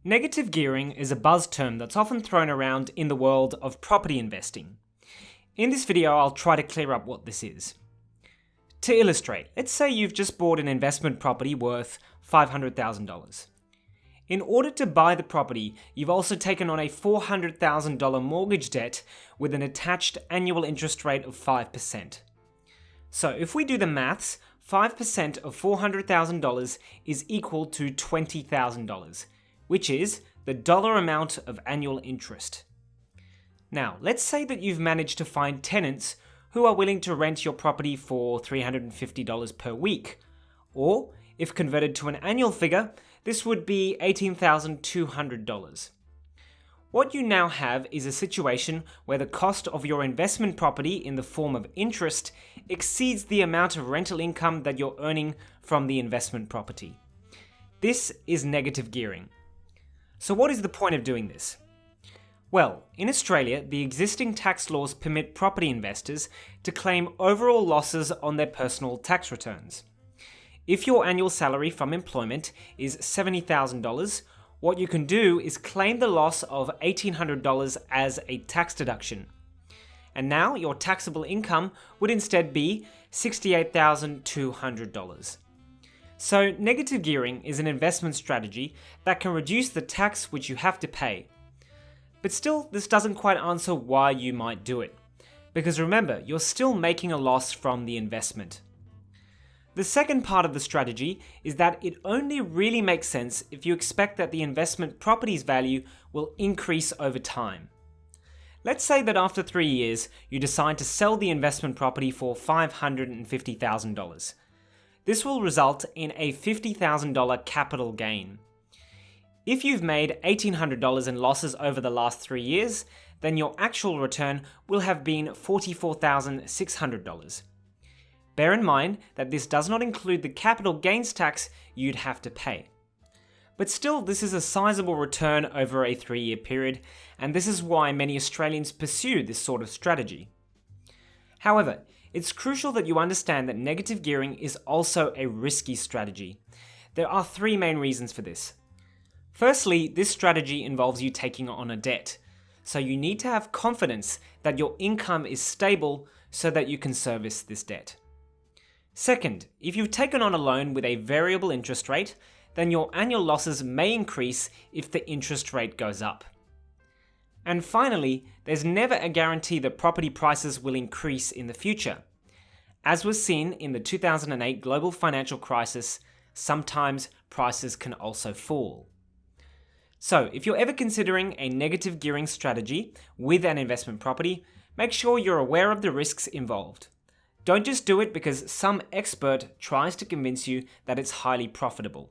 Negative gearing is a buzz term that's often thrown around in the world of property investing. In this video, I'll try to clear up what this is. To illustrate, let's say you've just bought an investment property worth $500,000. In order to buy the property, you've also taken on a $400,000 mortgage debt with an attached annual interest rate of 5%. So if we do the maths, 5% of $400,000 is equal to $20,000, which is the dollar amount of annual interest. Now, let's say that you've managed to find tenants who are willing to rent your property for $350 per week, or if converted to an annual figure, this would be $18,200. What you now have is a situation where the cost of your investment property in the form of interest exceeds the amount of rental income that you're earning from the investment property. This is negative gearing. So what is the point of doing this? Well, in Australia, the existing tax laws permit property investors to claim overall losses on their personal tax returns. If your annual salary from employment is $70,000, what you can do is claim the loss of $1,800 as a tax deduction. And now your taxable income would instead be $68,200. So negative gearing is an investment strategy that can reduce the tax which you have to pay. But still, this doesn't quite answer why you might do it. Because remember, you're still making a loss from the investment. The second part of the strategy is that it only really makes sense if you expect that the investment property's value will increase over time. Let's say that after 3 years, you decide to sell the investment property for $550,000. This will result in a $50,000 capital gain. If you've made $1,800 in losses over the last 3 years, then your actual return will have been $44,600. Bear in mind that this does not include the capital gains tax you'd have to pay. But still, this is a sizable return over a 3-year period, and this is why many Australians pursue this sort of strategy. However, it's crucial that you understand that negative gearing is also a risky strategy. There are 3 main reasons for this. Firstly, this strategy involves you taking on a debt, so you need to have confidence that your income is stable so that you can service this debt. Second, if you've taken on a loan with a variable interest rate, then your annual losses may increase if the interest rate goes up. And finally, there's never a guarantee that property prices will increase in the future. As was seen in the 2008 global financial crisis, sometimes prices can also fall. So, if you're ever considering a negative gearing strategy with an investment property, make sure you're aware of the risks involved. Don't just do it because some expert tries to convince you that it's highly profitable.